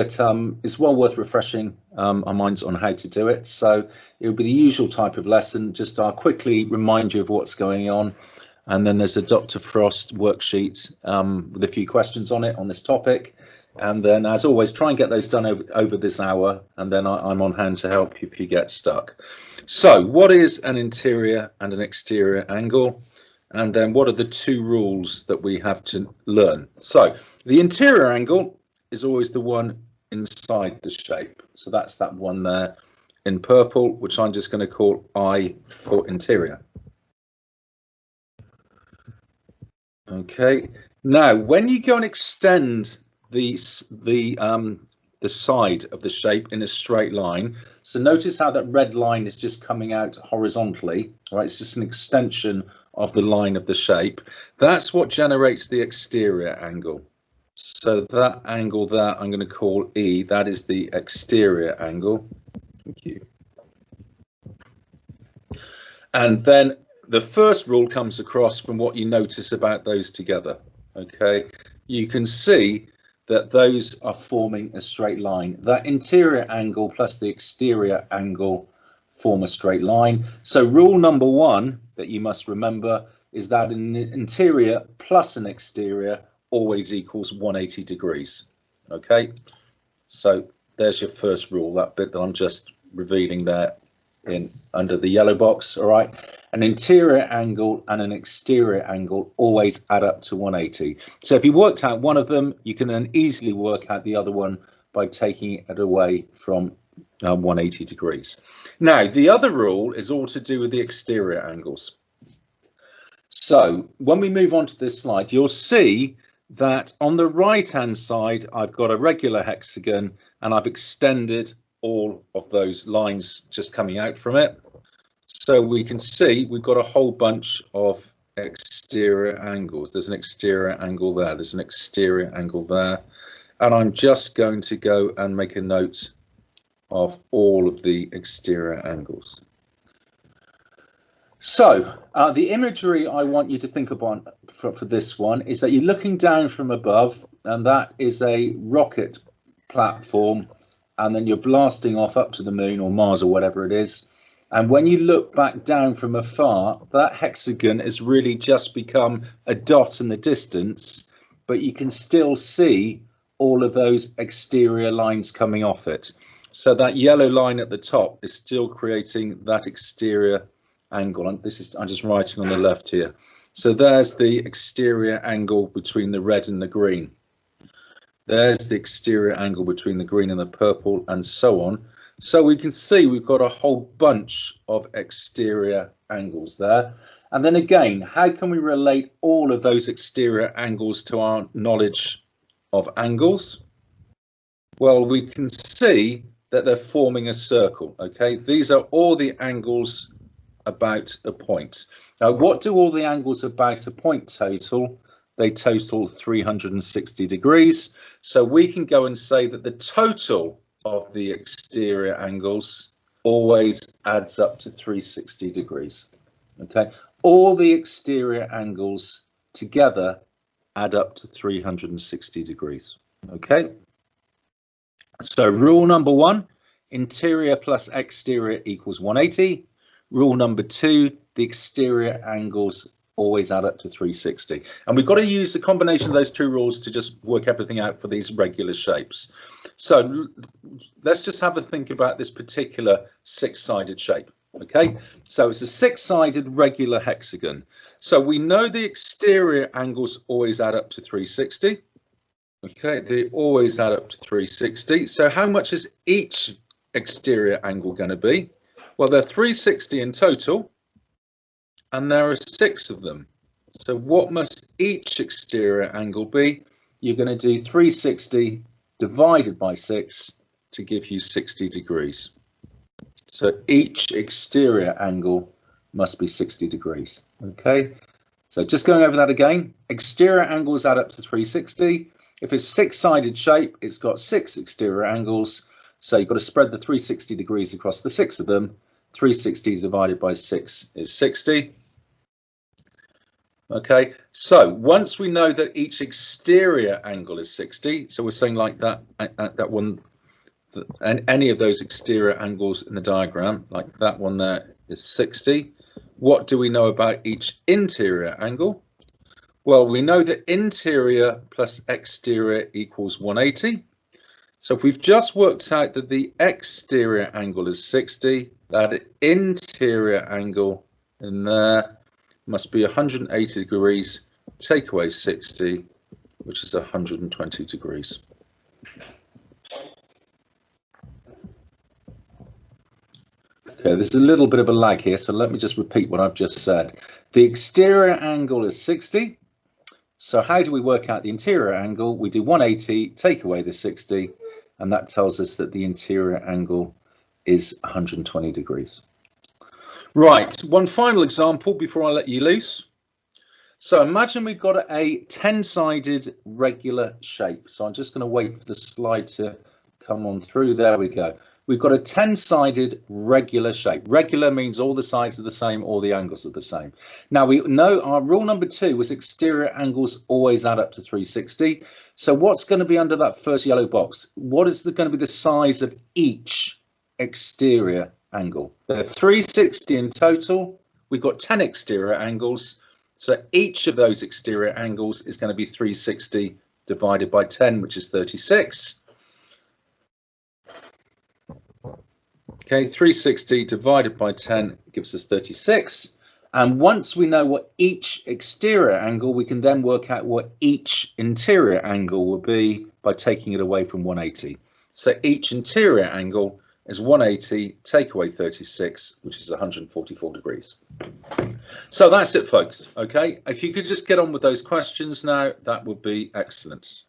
it's well worth refreshing our minds on how to do it. So it will be the usual type of lesson. Just I'll quickly remind you of what's going on. And then there's a Dr. Frost worksheet with a few questions on it on this topic. And then, as always, try and get those done over this hour. And then I'm on hand to help you if you get stuck. So what is an interior and an exterior angle? And then what are the two rules that we have to learn? So the interior angle is always the one inside the shape. So that's that one there in purple, which I'm just going to call I for interior. Okay, now when you go and extend the side of the shape in a straight line, so notice how that red line is just coming out horizontally, right? It's just an extension of the line of the shape. That's what generates the exterior angle. So that angle there I'm going to call E, that is the exterior angle. Thank you. And then the first rule comes across from what you notice about those together. Okay, you can see that those are forming a straight line. That interior angle plus the exterior angle form a straight line. So rule number one that you must remember is that an interior plus an exterior always equals 180 degrees. Okay, so there's your first rule, that bit that I'm just revealing there in under the yellow box. All right, an interior angle and an exterior angle always add up to 180. So if you worked out one of them, you can then easily work out the other one by taking it away from 180 degrees. Now the other rule is all to do with the exterior angles. So when we move on to this slide, you'll see that on the right hand side I've got a regular hexagon and I've extended all of those lines just coming out from it. So we can see we've got a whole bunch of exterior angles. There's an exterior angle there, there's an exterior angle there, and I'm just going to go and make a note of all of the exterior angles. So the imagery I want you to think about for this one is that you're looking down from above, and that is a rocket platform, and then you're blasting off up to the moon or Mars or whatever it is. And when you look back down from afar, that hexagon has really just become a dot in the distance, but you can still see all of those exterior lines coming off it. So that yellow line at the top is still creating that exterior angle. And this is, I'm just writing on the left here. So there's the exterior angle between the red and the green. There's the exterior angle between the green and the purple, and so on. So we can see we've got a whole bunch of exterior angles there. And then again, how can we relate all of those exterior angles to our knowledge of angles? Well, we can see that they're forming a circle. Okay, these are all the angles about a point. Now, what do all the angles about a point total? They total 360 degrees. So we can go and say that the total of the exterior angles always adds up to 360 degrees. Okay, all the exterior angles together add up to 360 degrees. Okay, so rule number one, interior plus exterior equals 180. Rule number two, the exterior angles always add up to 360. And we've got to use the combination of those two rules to just work everything out for these regular shapes. So let's just have a think about this particular six-sided shape. Okay, so it's a six-sided regular hexagon. So we know the exterior angles always add up to 360. Okay, they always add up to 360. So how much is each exterior angle going to be? Well, they're 360 in total, and there are 6 of them. So what must each exterior angle be? You're going to do 360 divided by 6 to give you 60 degrees. So each exterior angle must be 60 degrees. Okay, so just going over that again, exterior angles add up to 360. If it's six-sided shape, it's got 6 exterior angles. So you've got to spread the 360 degrees across the 6 of them. 360 divided by 6 is 60. Okay, so once we know that each exterior angle is 60, so we're saying like that one, and any of those exterior angles in the diagram, like that one there, is 60. What do we know about each interior angle? Well, we know that interior plus exterior equals 180. So if we've just worked out that the exterior angle is 60, that interior angle in there must be 180 degrees, take away 60, which is 120 degrees. Okay, there's a little bit of a lag here, so let me just repeat what I've just said. The exterior angle is 60. So how do we work out the interior angle? We do 180, take away the 60, and that tells us that the interior angle is 120 degrees. Right, one final example before I let you loose. So imagine we've got a 10-sided regular shape. So I'm just going to wait for the slide to come on through. There we go. We've got a 10-sided regular shape. Regular means all the sides are the same, all the angles are the same. Now we know our rule number 2 was exterior angles always add up to 360. So what's going to be under that first yellow box? What is going to be the size of each exterior angle? There are 360 in total. We've got 10 exterior angles. So each of those exterior angles is going to be 360 divided by 10, which is 36. Okay, 360 divided by 10 gives us 36. And once we know what each exterior angle, we can then work out what each interior angle will be by taking it away from 180. So each interior angle is 180, take away 36, which is 144 degrees. So that's it, folks. Okay, if you could just get on with those questions now, that would be excellent.